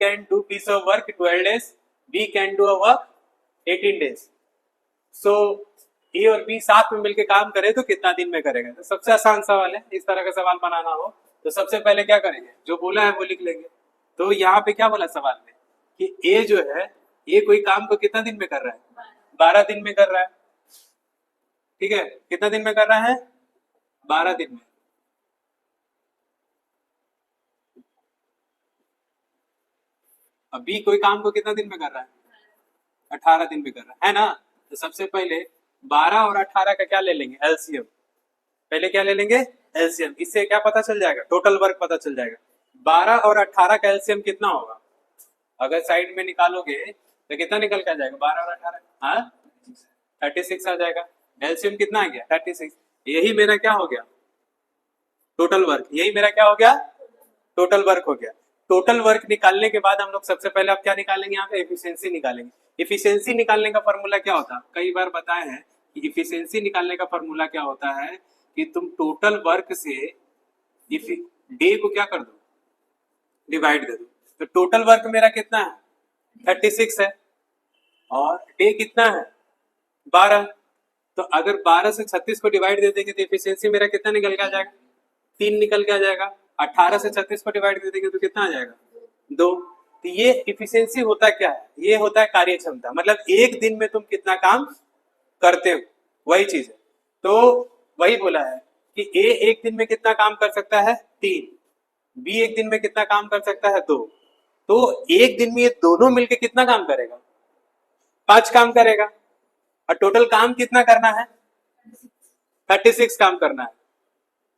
can do piece of work 12 days, B can do a work 18 days. So ए और B साथ में मिलकर काम करे तो कितना दिन में करेगा? तो सबसे आसान सवाल है, इस तरह का सवाल बनाना हो तो सबसे पहले क्या करेंगे, जो बोला है वो लिख लेंगे। तो यहाँ पे क्या बोला सवाल में कि ए जो है, ये कोई काम को कितना दिन में कर रहा है? 12 दिन में कर रहा है। ठीक है, कितना दिन में कर रहा है? 12 दिन में। अब बी कोई काम को कितना दिन में कर रहा है? 18 दिन में कर रहा है ना। तो सबसे पहले 12 और 18 का क्या ले लेंगे? एलसीएम। पहले क्या ले लेंगे? एलसीएम। इससे क्या पता चल जाएगा? टोटल वर्क पता चल जाएगा। 12 और 18 का एलसीएम कितना होगा? अगर साइड में निकालोगे तो कितना निकल के आ जाएगा? 12 और 18, हाँ 36 आ जाएगा। एलसीएम कितना आ गया? 36। यही मेरा क्या हो गया? Total work. यही मेरा क्या हो गया? टोटल वर्क हो गया। टोटल वर्क निकालने के बाद हम लोग सबसे पहले आप क्या निकालेंगे? यहाँ पे एफिशिएंसी निकालेंगे। एफिशिएंसी निकालने का फॉर्मूला क्या होता है? कई बार बताए हैं कि एफिशिएंसी निकालने का फॉर्मूला क्या होता है कि तुम टोटल वर्क से डे को क्या कर दो? डिवाइड दे दो। तो टोटल वर्क मेरा कितना है? 36 है और डे कितना है? 12। तो अगर 12 से 36 को डिवाइड दे देंगे तो एफिशिएंसी मेरा कितना निकल के आ जाएगा? 3 निकल के आ जाएगा। 18 से 36 को डिवाइड दे देंगे तो कितना आ जाएगा? 2। तो ये एफिशिएंसी होता क्या है? ये होता है कार्य क्षमता, मतलब एक दिन में तुम कितना काम करते हो, वही चीज है। तो वही बोला है कि ए एक दिन में कितना काम कर सकता है? 3। बी एक दिन में कितना काम कर सकता है? 2। तो एक दिन में ये दोनों मिलके कितना काम करेगा? 5 काम करेगा। और टोटल काम कितना करना है? 36 काम करना है।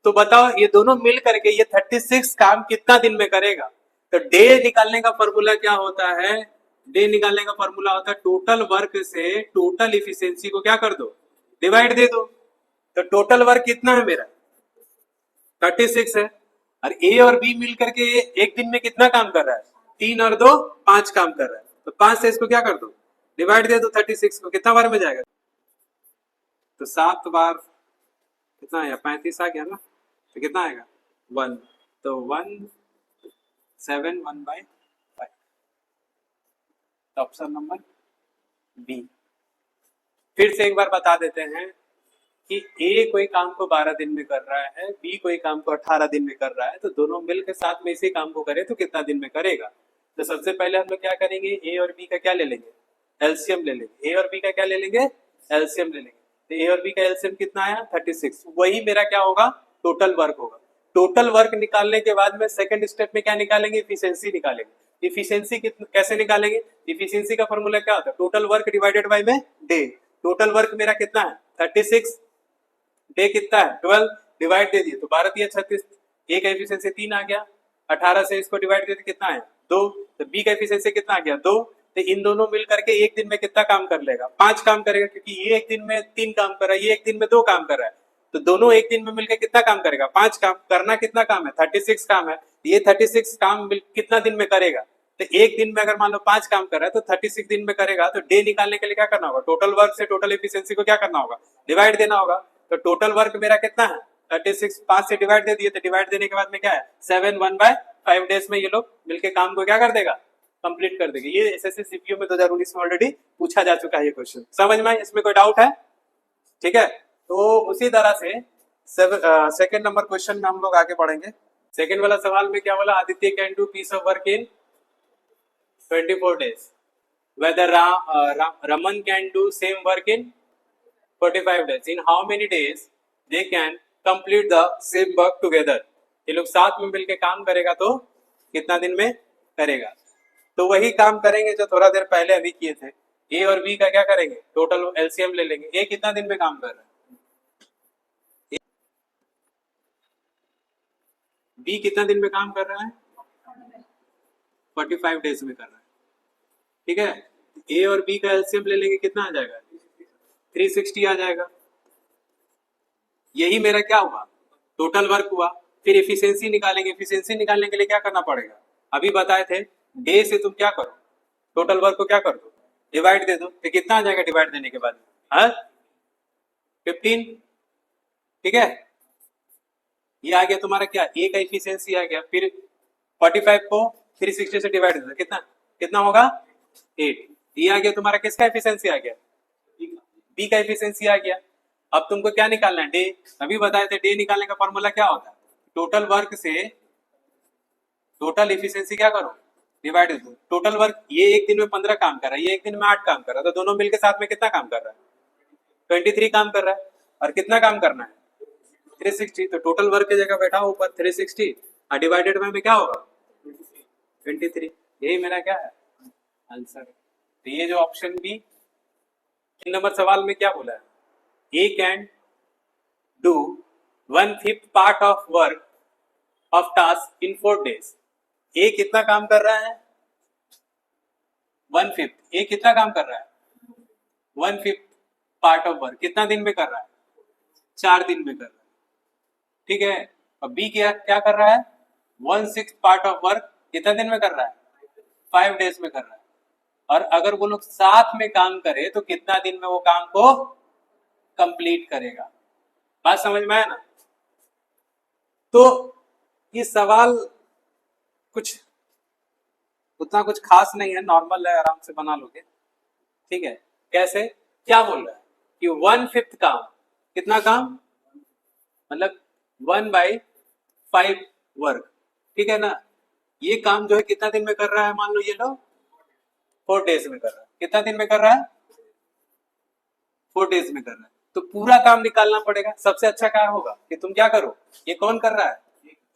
तो बताओ ये दोनों मिल करके ये 36 काम कितना दिन में करेगा? तो डे निकालने का फॉर्मूला क्या होता है? डे निकालने का फॉर्मूला होता है टोटल वर्क से टोटल इफिशियंसी को क्या कर दो? डिवाइड दे दो। तो टोटल वर्क कितना है मेरा? 36 है। और ए और बी मिल करके एक दिन में कितना काम कर रहा है? 3 और 2 5 काम कर रहा है। तो 5 से इसको क्या कर दो? डिवाइड दे दो 36 को। कितना बार में जाएगा? तो 7 बार कितना आया? 35 आ गया ना। तो कितना आएगा? 1। तो 171/5। Option number B. फिर से एक बार बता देते हैं कि ए कोई काम को 12 दिन में कर रहा है, बी कोई काम को 18 दिन में कर रहा है। तो दोनों मिलकर साथ में इसी काम को करे तो कितना दिन में करेगा? तो सबसे पहले हम लोग क्या करेंगे? ए और बी का क्या ले लेंगे? एलसीएम ले लेंगे। ए और बी का क्या ले लेंगे? एलसीएम ले लेंगे। तो ए और बी का एलसीएम कितना आया? 36। वही मेरा क्या होगा? टोटल वर्क होगा। टोटल वर्क निकालने के बाद में सेकंड स्टेप में क्या निकालेंगे? इफिशियंसी निकालेंगे। इफिशियंसी कैसे निकालेंगे? इफिशियंसी का फॉर्मूला क्या होता है? टोटल वर्क डिवाइडेड बाय में डे। टोटल वर्क मेरा कितना है? 36। डे कितना है? 12। डिवाइड दे दिए तो 12 दिया 36। ए का एफिशिएंसी 3 आ गया। 18 से इसको डिवाइड दे दिए कितना है? 2। तो बी का एफिशिएंसी कितना आ गया? 2। तो इन दोनों मिल करके एक दिन में कितना काम कर लेगा? 5 काम करेगा, क्योंकि ये एक दिन में 3 काम कर रहा है, ये एक दिन में 2 काम कर रहा है। तो दोनों एक दिन में मिलकर कितना काम करेगा? 5 काम। करना कितना काम है? 36 काम है। ये 36 काम कितना दिन में करेगा? तो एक दिन में अगर मान लो 5 काम कर रहा है तो 36 दिन में करेगा। तो डे निकालने के लिए क्या करना होगा? टोटल वर्क से टोटल एफिशिएंसी को क्या करना होगा? डिवाइड देना होगा। तो टोटल वर्क मेरा कितना है? 36। 5 से डिवाइड दे दिए तो डिवाइड देने के बाद में क्या है? 7/1/5 डेज में ये लोग मिलके काम को क्या कर देगा? कंप्लीट कर देगा। ये एसएससी सीपीयू में 2019 में ऑलरेडी पूछा जा चुका है ये क्वेश्चन। समझ में? इसमें कोई डाउट है? ठीक है, तो उसी तरह से सेकंड नंबर क्वेश्चन में हम लोग आगे बढ़ेंगे। सेकंड वाला सवाल में क्या बोला? Aditya can do piece of work in 24 days, whether Raman can do same work in 45 days. In how many days they can complete the same work together? ये लोग साथ में मिलके काम करेगा तो कितना दिन में करेगा? तो वही काम करेंगे जो थोड़ा देर पहले अभी किए थे। ए और बी का क्या करेंगे? टोटल एलसीएम ले लेंगे। ए कितना दिन में काम कर रहा है? बी कितना दिन में काम कर रहा है? 45 डेज में कर रहा है। ठीक है, ए और बी का एलसीएम ले लेंगे, कितना आ जाएगा? 360 आ जाएगा। यही मेरा क्या हुआ? टोटल वर्क हुआ। फिर एफिशिएंसी निकालेंगे। एफिशिएंसी निकालने के लिए क्या करना पड़ेगा? अभी बताए थे, डे से तुम क्या करो? टोटल वर्क को क्या कर दो? डिवाइड दे दो। तो कितना आ जाएगा डिवाइड देने के बाद? 15। ठीक है, ये आ गया तुम्हारा क्या? ए का एफिशिएंसी आ गया। फिर 45 को 360 से डिवाइड दे दो, कितना कितना होगा 8। ये आ गया तुम्हारा, किसका एफिशिएंसी आ गया, बी का एफिशिएंसी आ गया। अब तुमको क्या निकालना है, डे। अभी बताए थे डे निकालने का फॉर्मूला क्या होता है, टोटल वर्क से टोटल एफिशिएंसी क्या करो, डिवाइड दो। टोटल वर्क, ये एक दिन में 15 काम कर रहा है, ये एक दिन में 8 काम कर रहा है, तो दोनों मिलकर साथ में कितना काम कर रहा है, 23 काम कर रहा है। और कितना काम करना है, 360। तो टोटल वर्क की जगह बैठा ऊपर 360 और डिवाइडेड में क्या होगा 23। यही मेरा क्या है आंसर। तो ये जो ऑप्शन बी 3 नंबर सवाल में क्या बोला है, A can do 1/5 part of work of task in 4 days। A कितना काम कर रहा है, 1/5। ए कितना काम कर रहा है, 1/5 पार्ट ऑफ वर्क कितना दिन में कर रहा है, 4 दिन में कर रहा है, ठीक है। और बी क्या क्या कर रहा है, 1/6 पार्ट ऑफ वर्क कितना दिन में कर रहा है, 5 days में कर रहा है। और अगर वो लोग साथ में काम करे तो कितना दिन में वो काम को कंप्लीट करेगा। बात समझ में आया ना। तो ये सवाल कुछ उतना कुछ खास नहीं है, नॉर्मल है, आराम से बना लोगे, ठीक है। कैसे, क्या बोल रहा है कि 1/5 काम, कितना काम मतलब 1/5 वर्क, ठीक है ना। ये काम जो है कितना दिन में कर रहा है, मान लो ये लोग 4 days में कर रहा है, कितना दिन में कर रहा है, 4 days में कर रहा है। तो पूरा काम निकालना पड़ेगा। सबसे अच्छा क्या होगा कि तुम क्या करो, ये कौन कर रहा है,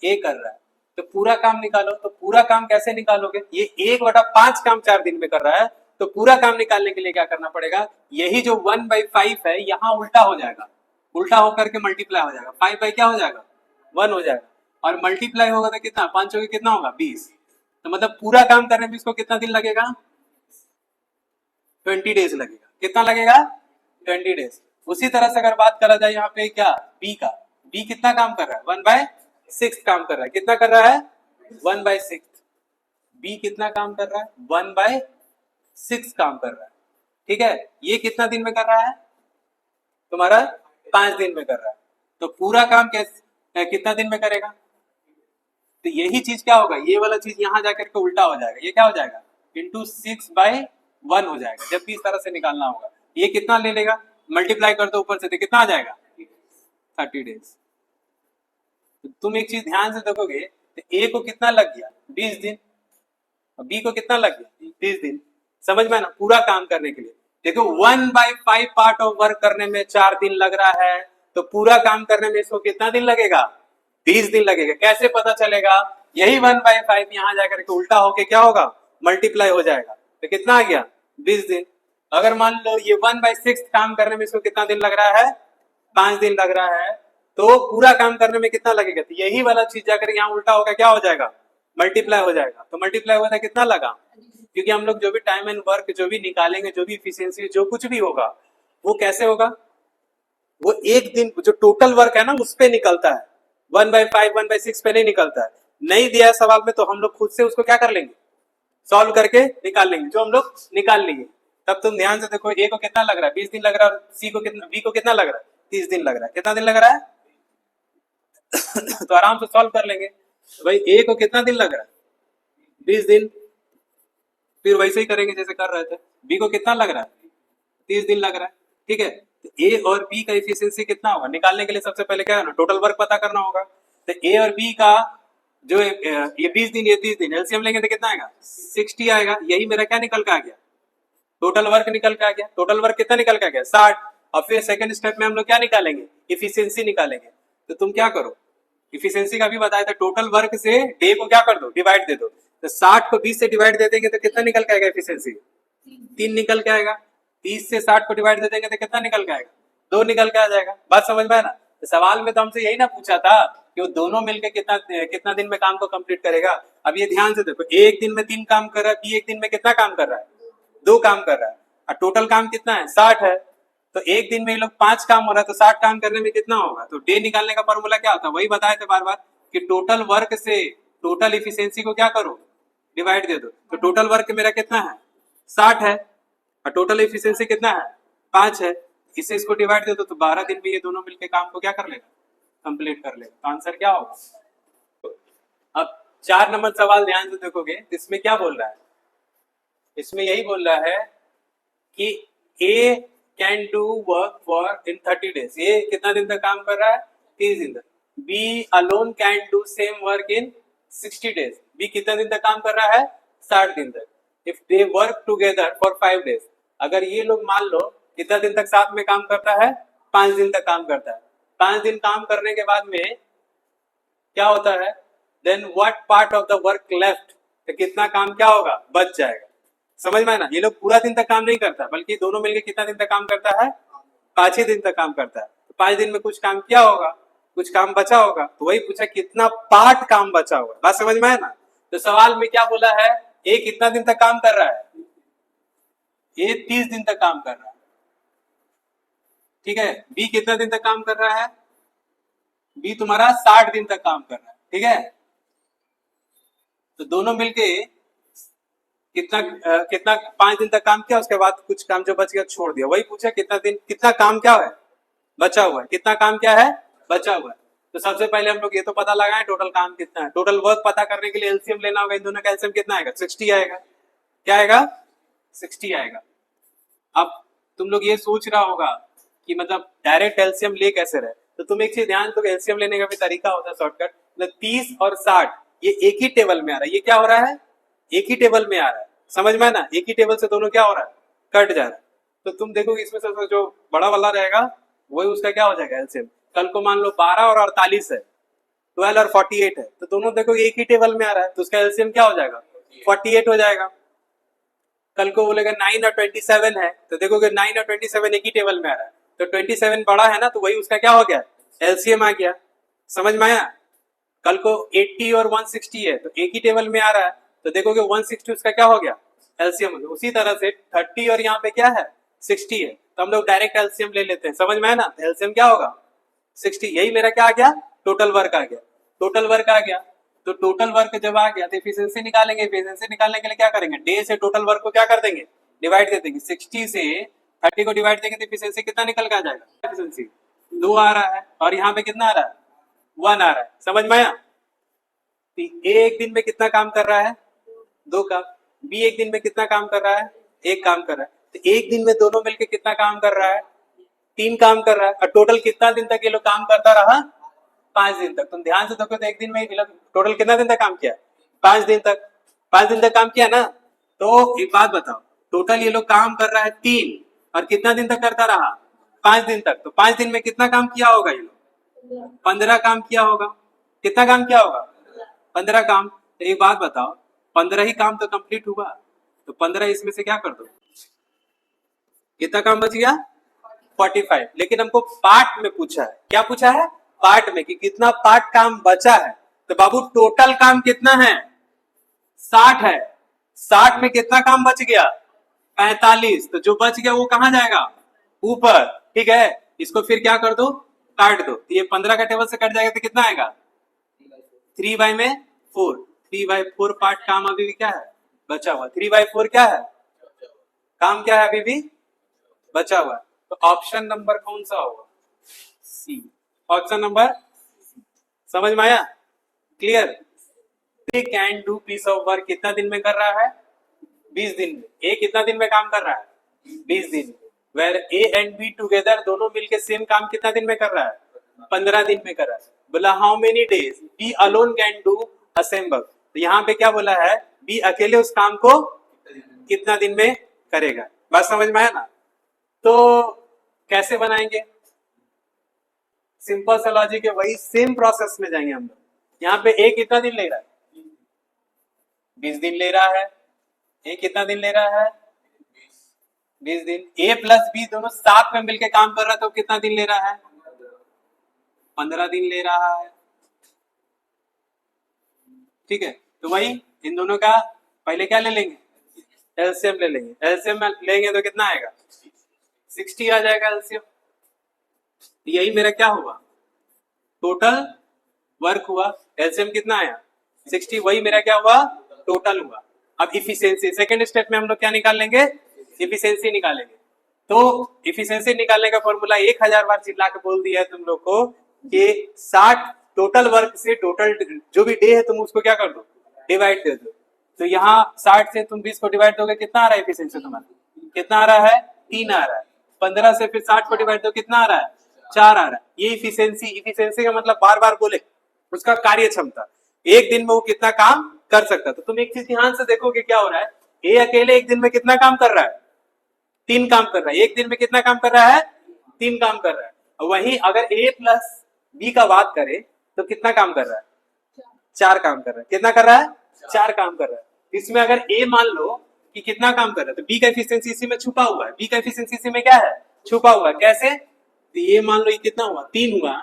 ए कर रहा है, तो पूरा काम निकालो। तो पूरा काम कैसे निकालोगे, ये 1/5 काम 4 दिन में कर रहा है, तो पूरा काम निकालने के लिए क्या करना पड़ेगा, यही जो 1/5 है यहाँ उल्टा हो जाएगा, उल्टा होकर के मल्टीप्लाई हो जाएगा, 5 बाई क्या हो जाएगा 1 हो जाएगा, और मल्टीप्लाई होगा तो कितना 5 होगा, कितना होगा 20। तो मतलब पूरा काम करने में इसको कितना दिन लगेगा, 20 days लगेगा। कितना लगेगा 20 days। उसी तरह से अगर बात करा जाए यहाँ पे क्या, बी का, बी कितना काम कर रहा है, 1/6 काम कर रहा है। कितना कर रहा है 1/6। बी कितना काम कर रहा है 1/6 काम कर रहा है, ठीक है। ये कितना दिन में कर रहा है तुम्हारा 5 दिन में कर रहा है। तो पूरा काम कैसे कितना दिन में करेगा, तो यही चीज क्या होगा, ये वाला चीज यहाँ जाकर के उल्टा हो जाएगा, ये क्या हो जाएगा इंटू 6/1 हो जाएगा। जब भी इस तरह से निकालना होगा, ये कितना ले लेगा, मल्टीप्लाई कर दो ऊपर से, तो कितना आ जाएगा 30 days। तो तुम एक चीज ध्यान से देखोगे, तो ए को कितना लग गया 20 दिन, और बी को कितना लग गया 30 दिन। समझ में ना, पूरा काम करने के लिए देखो 1/5 पार्ट ऑफ वर्क करने में 4 दिन लग रहा है, तो पूरा काम करने में इसको कितना दिन लगेगा 20 दिन लगेगा। कैसे पता चलेगा, यही 1/5 यहाँ जाकर के उल्टा होके क्या होगा मल्टीप्लाई हो जाएगा, तो कितना आ गया 20 दिन। अगर मान लो ये 1/6 काम करने में इसको कितना दिन लग रहा है 5 दिन लग रहा है, तो पूरा काम करने में कितना लगेगा, तो यही वाला चीज जाकर यहाँ उल्टा होगा क्या हो जाएगा मल्टीप्लाई हो जाएगा। तो मल्टीप्लाई हुआ था कितना लगा, क्योंकि हम लोग जो भी टाइम एंड वर्क जो भी निकालेंगे, जो भी इफिशियंसी जो कुछ भी होगा, वो कैसे होगा, वो एक दिन जो टोटल वर्क है ना उस पे निकलता है, 1/5 1/6 पे नहीं निकलता है। नहीं दिया है सवाल में तो हम लोग खुद से उसको क्या कर लेंगे, सॉल्व करके निकाल लेंगे, जो हम लोग निकाल लेंगे। तब तुम ध्यान से देखो, ए को कितना लग रहा है 20 दिन लग रहा है, और सी को कितना, बी को कितना लग रहा है 30 दिन लग रहा है। कितना दिन लग रहा है तो आराम से सॉल्व कर लेंगे। तो भाई ए को कितना दिन लग रहा है 20 दिन, फिर वैसे ही करेंगे जैसे कर रहे थे। बी को कितना लग रहा है 30 दिन लग रहा है, ठीक है। तो ए और बी का एफिशिएंसी कितना होगा, निकालने के लिए सबसे पहले क्या है ना टोटल वर्क पता करना होगा। तो ए और बी का जो ये 20 दिन ये 30 दिन एलसीएम लेंगे तो कितना आएगा 60 आएगा। यही मेरा क्या निकल के आ गया, टोटल वर्क निकल के आ गया। टोटल वर्क कितना निकल के आ गया 60। और फिर सेकंड स्टेप में हम लोग क्या निकालेंगे, इफिशियंसी निकालेंगे। तो तुम क्या करो, इफिशियंसी का भी बताया था, टोटल वर्क से डे को क्या कर दो डिवाइड दे दो। तो 60 को 20 से डिवाइड दे देंगे तो कितना निकल के आएगा इफिशियंसी 3 निकल के आएगा। 30 से 60 को डिवाइड दे देंगे तो कितना निकल के आएगा 2 निकल के आ जाएगा। बात समझ में है ना। तो सवाल में तो हमसे यही ना पूछा था कि वो दोनों मिलकर कितना दिन में काम को कंप्लीट करेगा। अब ये ध्यान से देखो, एक दिन में 3 काम कर रहा है, बी एक दिन में कितना काम कर रहा है 2 काम कर रहा है, और टोटल काम कितना है 60 है। तो एक दिन में ये लोग 5 काम हो रहा है, तो 60 काम करने में कितना होगा। तो डे निकालने का फॉर्मूला क्या होता है, वही बताए थे बार बार कि टोटल वर्क से टोटल इफिशियंसी को क्या करो डिवाइड दे दो। तो टोटल वर्क मेरा कितना है 60 है, और टोटल इफिशियंसी कितना है 5 है। इससे इसको डिवाइड दे दो तो 12 दिन में ये दोनों मिलकर काम को क्या कर लेगा कंप्लीट कर लेगा। तो आंसर क्या होगा। अब 4 नंबर सवाल ध्यान से देखोगे तो इसमें क्या बोल रहा है, इसमें यही बोल रहा है कि A can do work for in 30 days. ये कितना दिन तक काम कर रहा है, 30 दिन तक। B alone can do same work in 60 days. B कितना दिन तक काम कर रहा है, 60 दिन तक। If they work together for 5 days, अगर ये लोग मान लो कितना दिन तक साथ में काम करता है, 5 दिन तक काम करता है। 5 दिन काम करने के बाद में क्या होता है, then what part of the work left, तो कितना काम क्या होगा, बच जाएगा। समझ में ना, ये लोग पूरा दिन तक काम नहीं करता, बल्कि दोनों मिलकर कितना दिन तक काम करता है, 5 ही दिन तक काम करता है। तो 5 दिन में कुछ काम किया होगा, कुछ काम बचा होगा, तो वही पूछा कितना पार्ट काम बचा होगा। बात समझ में है ना। तो सवाल में क्या बोला है, ए कितना दिन तक काम कर रहा है, ए 30 दिन तक काम कर रहा है, ठीक है। बी कितना दिन तक काम कर रहा है, बी तुम्हारा 60 दिन तक काम कर रहा है, ठीक है। तो दोनों मिलके कितना कितना 5 दिन तक काम किया, उसके बाद कुछ काम जो बच गया छोड़ दिया। वही पूछा कितना दिन, कितना काम क्या है, बचा हुआ है, कितना काम क्या है, बचा हुआ है। तो सबसे पहले हम लोग ये तो पता लगाए टोटल काम कितना है। टोटल वर्क पता करने के लिए एलसीएम लेना होगा, इन दोनों का एलसीएम कितना आएगा, 60 आएगा। क्या आएगा, 60 आएगा। अब तुम लोग ये सोच रहा होगा कि मतलब डायरेक्ट एलसीएम ले कैसे रहे, तो तुम एक चीज ध्यान दो, एलसीएम लेने का भी तरीका होता है शॉर्टकट। मतलब 30 और 60 ये एक ही टेबल में आ रहा है। ये क्या हो रहा है, एक ही टेबल में आ रहा है। समझ में ना, एक ही टेबल से दोनों क्या हो रहा है, कट जा रहा है। तो तुम देखोगे इसमें से जो बड़ा वाला रहेगा वही उसका क्या हो जाएगा एलसीएम। कल को मान लो 12 और 48 है, 12 और 48 है, तो दोनों देखो एक ही टेबल में आ रहा है, तो उसका एलसीएम क्या हो जाएगा, 48 हो जाएगा। कल को बोलेगा 9 और 27 है, तो देखोगे 9 और 27 एक ही टेबल में आ रहा है, तो 27 बड़ा है ना, तो वही उसका क्या हो गया, एलसीएम आ गया। समझ में आया। कल को 80 और 160 है, तो एक ही टेबल में आ रहा है, तो देखोगे 160 उसका क्या हो गया, एलसीएम हो गया। उसी तरह से 30 और यहाँ पे क्या है, 60 है, तो हम लोग डायरेक्ट एलसीएम ले लेते हैं। समझ में है ना, एलसीएम क्या होगा, 60। यही मेरा क्या आ गया, टोटल वर्क आ गया। टोटल वर्क आ गया, तो टोटल वर्क जब आ गया तो एफिशिएंसी निकालेंगे। एफिशिएंसी निकालने के लिए क्या करेंगे, डे से टोटल वर्क को क्या कर देंगे, डिवाइड कर देंगे। 60 से 30 को डिवाइड देंगे तो एफिशिएंसी कितना निकल के आ जाएगा, एफिशिएंसी 2 आ रहा है, और यहाँ पे कितना आ रहा है, 1 आ रहा है। समझ में आया। ए एक दिन में कितना काम कर रहा है, 2 काम। बी एक दिन में कितना काम कर रहा है, 1 काम कर रहा है। तो एक दिन में दोनों मिलकर कितना काम कर रहा है, 3 काम कर रहा है। और टोटल कितना दिन तक ये लोग काम करता रहा, 5 दिन तक। तुम ध्यान से देखो तो एक दिन में ये लोग टोटल कितना दिन तक काम किया, 5 दिन तक। 5 दिन तक काम किया ना। तो एक बात बताओ, टोटल ये लोग काम कर रहा है 3, और कितना दिन तक करता रहा, 5 दिन तक। तो 5 दिन में कितना काम किया होगा ये लोग, 15 काम किया होगा। कितना काम किया होगा, 15 काम। तो एक बात बताओ, 15 ही काम तो कंप्लीट हुआ, तो 15 इसमें से क्या कर दो, कितना काम बच गया, 45। लेकिन हमको पार्ट में पूछा है, क्या पूछा है, पार्ट में, कि कितना पार्ट काम बचा है। तो बाबू टोटल काम कितना है, 60 है। 60 में कितना काम बच गया, 45। तो जो बच गया वो कहां जाएगा, ऊपर। ठीक है, इसको फिर क्या कर दो, काट दो। तो ये 15 का टेबल से कट जाएगा तो कितना आएगा, 3/4। 3/4 पार्ट काम अभी भी क्या है, बचा हुआ। 3/4 क्या है, काम क्या है, अभी भी बचा हुआ। तो ऑप्शन नंबर कौन सा होगा, सी। ऑप्शन नंबर, समझ में आया, clear. Can do piece of work कितना दिन में कर रहा है, 20 दिन में। ए कितना दिन में काम कर रहा है, 20 दिन में। Where A and B together, दोनों मिलके सेम काम कितना दिन में कर रहा है, 15 दिन में कर रहा है। बोला how many days B alone can do a same work. तो यहाँ पे क्या बोला है, बी अकेले उस काम को कितना दिन में करेगा। बात समझ में आया ना। तो कैसे बनाएंगे, सिंपल सा लॉजिक है, वही सेम प्रोसेस में जाएंगे हम लोग। यहाँ पे ए कितना दिन ले रहा है, 20 दिन ले रहा है। ए कितना दिन ले रहा है, 20 दिन। ए प्लस बी दोनों साथ में मिलकर काम कर रहा है, तो कितना दिन ले रहा है, 15 दिन ले रहा है। ठीक है, तो वही इन दोनों का पहले क्या ले लेंगे, एलसीएम ले लेंगे। एलसीएम लेंगे तो कितना आएगा, 60 आ जाएगा एलसीएम। यही मेरा क्या हुआ, टोटल वर्क हुआ। एलसीएम कितना आया, 60। वही मेरा क्या हुआ, टोटल हुआ। अब इफिशियंसी, सेकंड स्टेप में हम लोग क्या निकाल लेंगे, इफिशियंसी निकालेंगे। तो इफिशियंसी निकालने का फॉर्मूला 1000 बार चिल्ला के बोल दिया है तुम लोग को कि 60 टोटल वर्क से टोटल जो भी डे है तुम उसको क्या कर दो, डिवाइड दे दो। तो यहाँ 60 से तुम 20 को डिवाइड दोगे, कितना आ रहा है एफिशिएंसी तुम्हारा, कितना आ रहा है, 3 आ रहा है। 15 से फिर 60 को डिवाइड दो, कितना आ रहा है, 4 आ रहा है। ये इफिशियंसी, इफिशियंसी का मतलब बार बार बोले उसका कार्य क्षमता, एक दिन में वो कितना काम कर सकता है। तो तुम एक चीज ध्यान से देखोगे क्या हो रहा है, ए अकेले एक दिन में कितना काम कर रहा है, 3 काम कर रहा है। एक दिन में कितना काम कर रहा है, 3 काम कर रहा है। वहीं अगर ए प्लस बी का बात करें तो कितना काम कर रहा है, 4 काम कर रहा है। कितना कर रहा है, 4 काम कर रहा है। इसमें अगर ए मान लो कि कितना काम कर रहा है, तो बी का एफिशिएंसी इसी में छुपा हुआ है। बी का एफिशिएंसी इसी में क्या है, छुपा हुआ है। कैसे, तो ये मान लो ये कितना हुआ, 3 हुआ,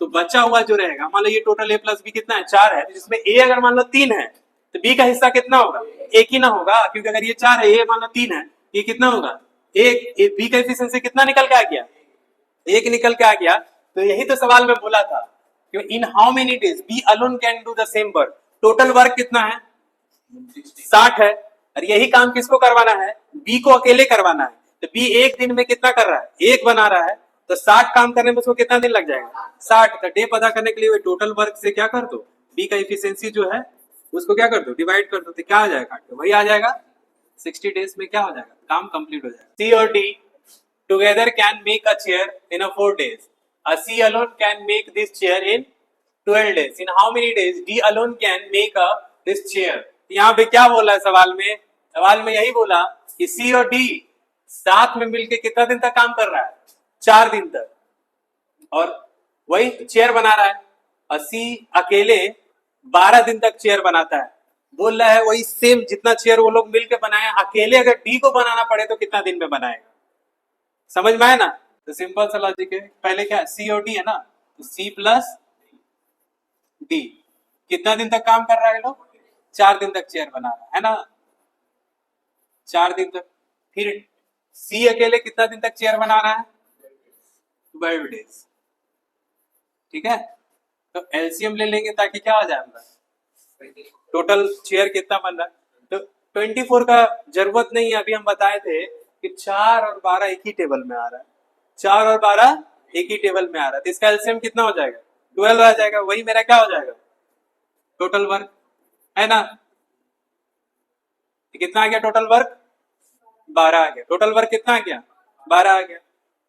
तो बचा हुआ जो रहेगा, मान लो ये टोटल ए प्लस बी कितना है, 4 है, जिसमें ए अगर मान लो 3 है तो बी का हिस्सा कितना होगा, एक ही ना होगा, क्योंकि अगर ये 4 है, ए मान लो 3 है, ये कितना होगा, एक। बी का एफिशिएंसी कितना निकल के आ गया, एक निकल के आ गया। तो यही तो सवाल में बोला था, in how many days B alone can do the same work. Total work कितना है, 60 है, और यही काम किसको करवाना है, बी को अकेले करवाना है। तो बी एक दिन में कितना कर रहा है, एक बना रहा है, तो 60 काम करने में उसको कितना दिन लग जाएगा, 60। तो डे पता करने के लिए टोटल वर्क से क्या कर दो, बी का एफिशिएंसी जो है उसको क्या कर दो, डिवाइड कर दो, तो क्या आ जाएगा, तो वही आ जाएगा 60 डेज में क्या हो जाएगा, काम कंप्लीट हो जाएगा। सी और D together can make a chair in 4 days. A C alone can make this chair in 12 days. In how many days D alone can make this chair? यहाँ पे क्या बोला है सवाल में, सवाल में यही बोला कि C और D साथ में मिलके कितना दिन तक काम कर रहा है, 4 दिन तक, और वही चेयर बना रहा है। और C अकेले 12 दिन तक चेयर बनाता है। बोल रहा है वही सेम जितना चेयर वो लोग मिलके बनाए, अकेले अगर D को बनाना पड़े तो कितना दिन में बनाएगा। समझ में आया ना, तो सिंपल सा लॉजिक है। पहले क्या, सी और डी है ना, तो सी प्लस डी कितना दिन तक काम कर रहा है लोग, 4 दिन तक चेयर बना रहा है ना, 4 दिन तक। फिर सी अकेले कितना दिन तक चेयर बना रहा है, 12 डेज। ठीक है, तो एलसीएम ले लेंगे ताकि क्या आ जाए हमारा, टोटल चेयर कितना बन रहा है। तो 24 का जरूरत नहीं है, अभी हम बताए थे कि 4 और 12 एक ही टेबल में आ रहा है, 4 और 12 एक ही टेबल में आ रहा है, तो इसका एलसीएम कितना हो जाएगा, 12 आ जाएगा। वही मेरा क्या हो जाएगा, टोटल वर्क, है ना। कितना आ गया टोटल वर्क, 12 आ गया। टोटल वर्क कितना आ गया, 12 आ गया।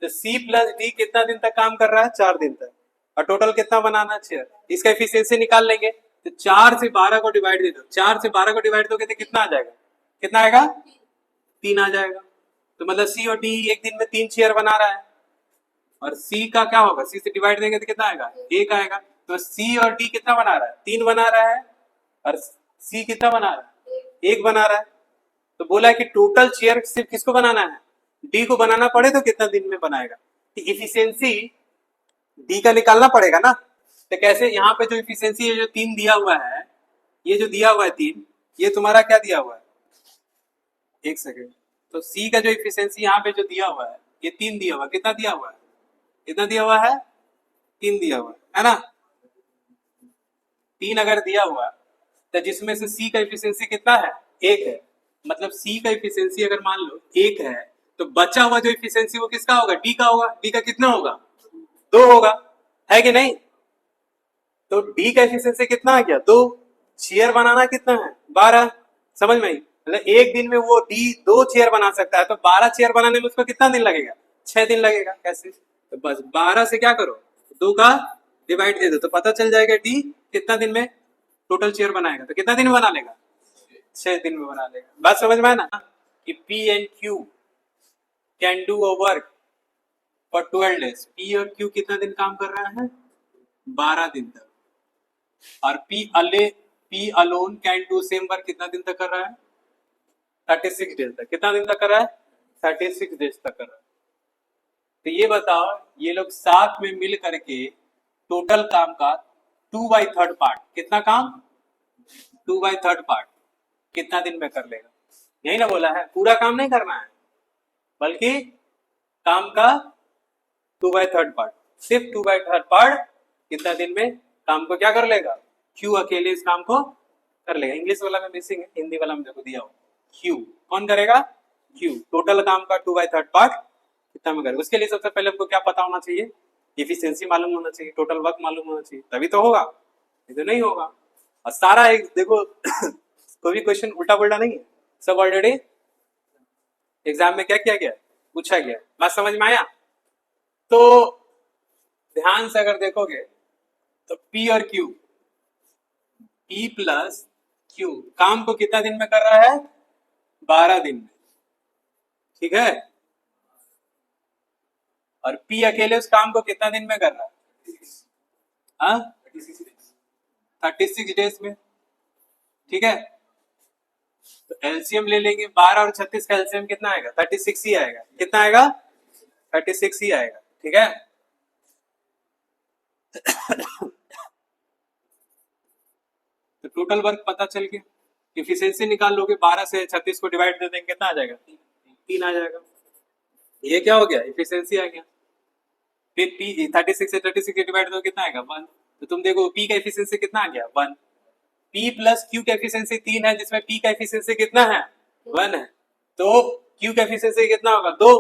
तो सी प्लस डी कितना दिन तक काम कर रहा है, 4 दिन तक, और टोटल कितना बनाना चाहिए, इसका एफिशिएंसी निकाल लेंगे। तो 4 से 12 को डिवाइड दे दो, 4 से 12 को डिवाइड दोगे तो कितना आ जाएगा, कितना आएगा, 3 आ जाएगा। तो मतलब सी और डी एक दिन में 3 चेयर बना रहा है, और सी का क्या होगा, सी से डिवाइड देंगे तो कितना आएगा, 1 आएगा। तो सी और डी कितना बना रहा है, 3 बना रहा है, और सी कितना बना रहा है, 1 बना रहा है। तो बोला है कि टोटल चेयर सिर्फ किसको बनाना है, डी को बनाना पड़े तो कितना दिन में बनाएगा। तो इफिशियंसी डी का निकालना पड़ेगा ना। तो कैसे, यहाँ पे जो इफिशियंसी है, जो 3 दिया हुआ है, ये जो दिया हुआ है 3, ये तुम्हारा क्या दिया हुआ है, एक सेकेंड। तो सी का जो इफिशियंसी यहाँ पे जो दिया हुआ है, ये 3 दिया हुआ है, कितना दिया हुआ है, कितना दिया हुआ है, 3 दिया हुआ है ना। 3 अगर दिया हुआ तो जिसमें से सी का इफिशियंसी कितना है, 1 है। मतलब सी का इफिशियंसी अगर मान लो 1 है, तो बचा हुआ जो इफिशियंसी वो किसका होगा, डी का होगा। डी का कितना होगा, 2 होगा, है कि नहीं। तो डी का एफिशिएंसी कितना आ गया, 2। चेयर बनाना कितना है, 12। समझ में आई, मतलब एक दिन में वो डी 2 चेयर बना सकता है, तो 12 चेयर बनाने में उसको कितना दिन लगेगा, 6 दिन लगेगा। कैसे, तो बस 12 से क्या करो, 2 का डिवाइड दे दो, तो पता चल जाएगा डी कितना दिन में टोटल चेयर बनाएगा। तो कितना दिन में बना लेगा, 6 दिन में बना लेगा। बात समझ में आया ना, कि P and Q can do a work for 12 days. P और क्यू कितना दिन काम कर रहा है, 12 दिन तक। और P alone can do same work कितना दिन तक कर रहा है, 36 डेज तक। कितना दिन तक कर रहा है, 36 डेज तक कर रहा है। तो ये बताओ, ये लोग साथ में मिल करके टोटल काम का 2/3 पार्ट, कितना काम, 2/3 पार्ट कितना दिन में कर लेगा। यही ना बोला है, पूरा काम नहीं करना है, बल्कि काम का 2/3 पार्ट, सिर्फ 2/3 पार्ट कितना दिन में काम को क्या कर लेगा, क्यू अकेले इस काम को कर लेगा। इंग्लिश वाला में मिसिंग है, हिंदी वाला में देखो दिया हो, क्यू कौन करेगा, क्यू। टोटल काम का 2/3 पार्ट कितना में करेगा। उसके लिए सबसे पहले हमको क्या पता होना चाहिए, एफिशिएंसी मालूम होना चाहिए, टोटल वर्क मालूम होना चाहिए, तभी तो होगा, नहीं तो नहीं होगा। और सारा एक देखो कोई भी क्वेश्चन उल्टा पुल्टा नहीं है, सब ऑलरेडी एग्जाम में क्या किया गया, पूछा गया। बात समझ में आया? तो ध्यान से अगर देखोगे तो P और Q, P प्लस Q काम को कितना दिन में कर रहा है, 12 दिन में, ठीक है। और P अकेले उस काम को कितना दिन में कर रहा है, हाँ 36 डेज में, ठीक है। तो एलसीएम ले लेंगे, 12 और 36 का एलसीएम कितना आएगा, 36 ही आएगा। कितना आएगा, 36 ही आएगा, ठीक है। तो टोटल वर्क पता चल गया, इफिशिएंसी निकाल लोगे, 12 से 36 को डिवाइड दे देंगे, कितना आ जाएगा, 3 आ जाएगा। ये क्या हो गया, इफिशिएंसी आ गया। फिर P 36 से 36 के डिवाइड दो, कितना आएगा, 1। तो तुम देखो P का एफिशिएंसी कितना आ गया, 1। P प्लस Q का एफिशिएंसी 3 है, जिसमें P का एफिशिएंसी कितना है, 1 है। तो Q का एफिशिएंसी कितना होगा, 2।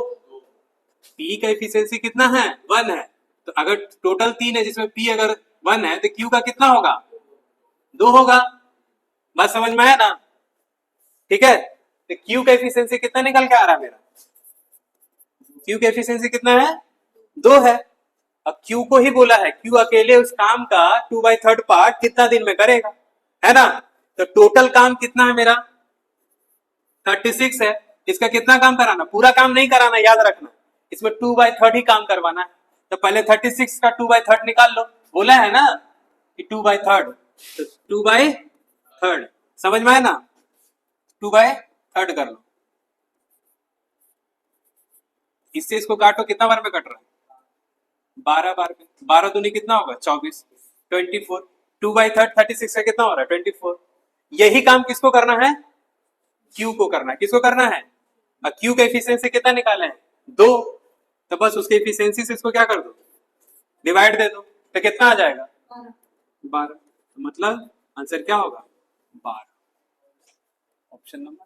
P का एफिशिएंसी कितना है, 1 है। तो अगर टोटल 3 है जिसमें P अगर 1 है, तो Q का कितना होगा, 2 होगा। बात समझ में आया ना, ठीक है। तो Q का एफिशिएंसी कितना निकल के आ रहा है मेरा, Q का एफिशिएंसी कितना है, 2 है। अब Q को ही बोला है, Q अकेले उस काम का 2/3 पार्ट कितना दिन में करेगा, है ना। तो टोटल काम कितना है मेरा, 36 है। इसका कितना काम कराना, पूरा काम नहीं कराना, याद रखना, इसमें 2/3 ही काम करवाना है। तो पहले 36 का 2/3 निकाल लो, बोला है ना कि 2/3, तो 2/3 समझ में आया ना, 2/3 कर लो। इससे इसको काटो, कितना बार में कट रहा है, 12 बार में। 12 दूनी कितना होगा, 24, 24। 2/3 36 का कितना हो रहा है, 24। यही काम किसको करना है, Q को करना है। किसको करना है, और Q का एफिशिएंसी कितना निकाले हैं, 2। तो बस उसके एफिशिएंसी से इसको क्या कर दो, डिवाइड दे दो, तो कितना आ जाएगा, 12। मतलब आंसर क्या होगा, 12, ऑप्शन नंबर